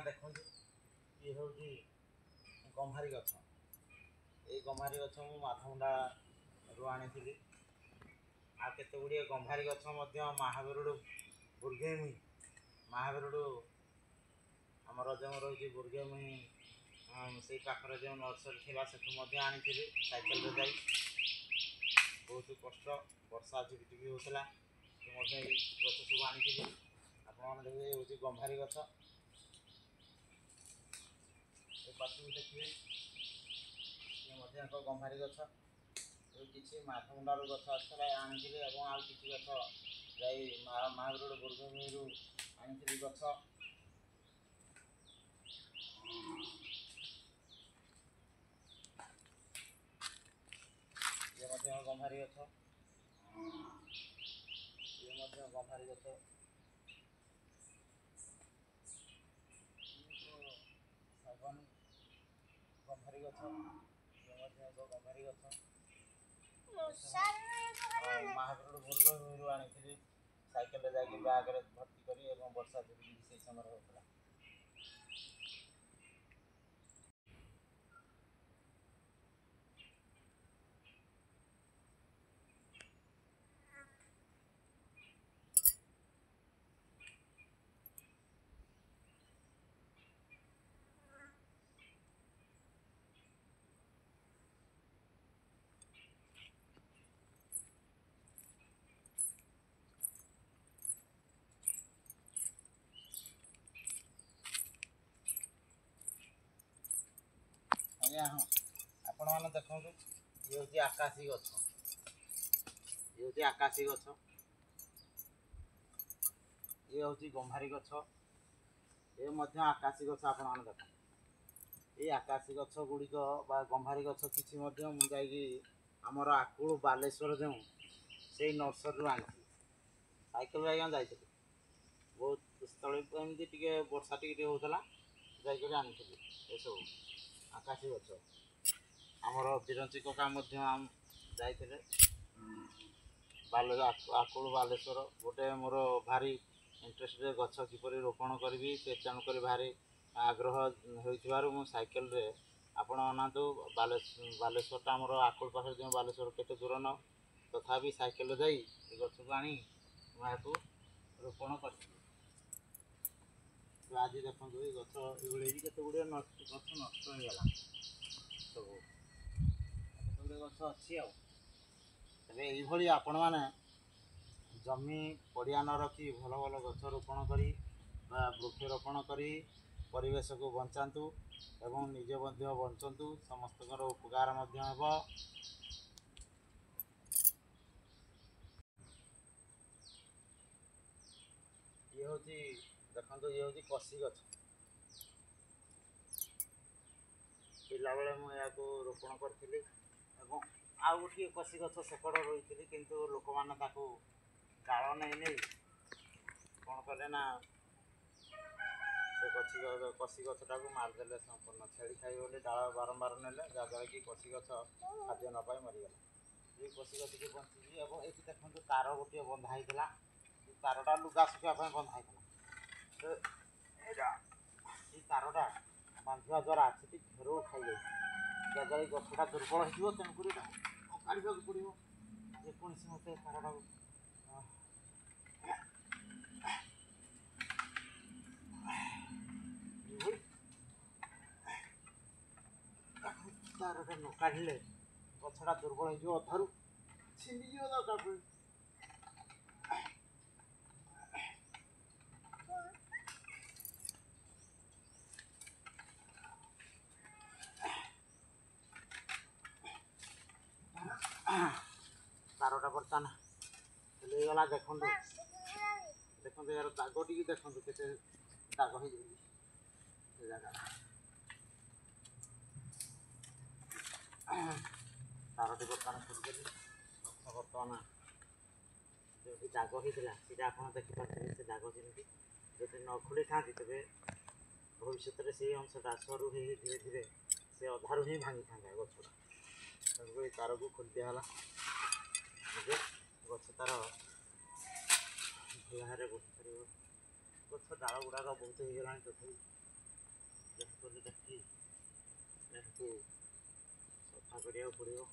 देखो ये हूँ गम्हारी गछ ये गम्हारी गछ मु माधमुंडा रू आनी आ केते गुड़िए गम्हारी गछ महावीरडू बुर्गेमुई महावीरडू आमर जो रही बुर्गेमुई से पाखर जो नर्सरी थी से आनी साइकेल जा बहुत कष्ट वर्षा झिपिझिपि होता गछ सब आनी आप देखिए हूँ गम्हारी गछ पार्टी देखिए ये गम्हारी गछ किसी माधमुंडार गछ आसला आनी आउ कि गछ जाई महावीर बुर्गेमुई आनी गछ ये गम्हारी गछ ये गम्हारी गछ सागवानी गम्हारी गछ ये गम्हारी गछ महावीर बुर्गेमुई आनी साइकेल जाकि बैग भर्ती करी वर्षा से समय होता आज्ञा हाँ आपण मैंने देखो ये हूँ आकाशी गछ ये हूँ आकाशी गछ ये हूँ गम्हारी गछ ये आकाशी गछ आपण मैंने देख ये आकाशी गछ गुड़िक गम्हारी गछ किसी आमर आकुल बालेश्वर जो से नर्सरी आनी साइकेल आज्ञा जाइए बहुत स्थल एमती टे वर्षा टे होता जाकर आनी ये सब आकाशी गछ आमर बिरंची कका जाते आकुल बालेश्वर गोटे मोर भारी इंटरेस्ट गछ किपर रोपण करी से तेणुक भारी आग्रह हो साइकेल रे आपण अनातु बालेश्वरटा आमर आकुल पाखे जो बालेश्वर केते दूर न तथापि साइकेल जा गछ को आनी मुझे रोपण कर आज देखो ये गछ ये केते गुड़े गछ नष्ट हो गला सब केते गुड़े गछ अच्छी आबे ये आपण मैंने जमी पड़िया न रखी भल भल गछ रोपण करी वृक्षरोपण करी परिवेश को बंचातु एवं निजे बंचतु समस्त उपकार हेब ये हूँ देखो ये हूँ कसी गछ पिला बेले मुझे रोपण करी आउ गोटे कसी गछ सेकड़ रही किंतु लोक मैंने डाल नहीं नहीं कौन कले ना से कसी गछटा को मारिदे संपूर्ण छेड़ी खाई बोली डाल बारंबार ने जहाँद्वारा कि कसी गछ खाद्य न पाई मरीगला ये कसी गछ की बंची ये देखो तार गोटे बंधा होता तारटा लुगा सुखापी बंधा होता तारटा बांधा द्वारा से घेर खाई जाए जहाँद्वारा गछटा दुर्बल हो तेणुक काढ़ा पड़ो जेकोसी मत तारटा तारटा न काढ़े गछटा दुर्बल हो अधारू छिंदी दरकार तारटा बर्तमान गला देखो देखो यार दाग टी देखो के दाग हो जगह तारटी बर्तमान खोलदेली बर्तमान जो दाग होता है आप देखिए से दाग जमी जो न खोली था तेरे भविष्य में से अंशटा सरू धीरे धीरे से अधारू ही भांगी था गछटा तेणुक तार को खोल दिया गछ तार भल भाव बढ़ी पार गछ डाल गुड़ाक बहुत हो गला तथा ଲୋକ ଡାକି ଏହାକୁ ସଫା କରିବାକୁ ପଡ଼ିବ।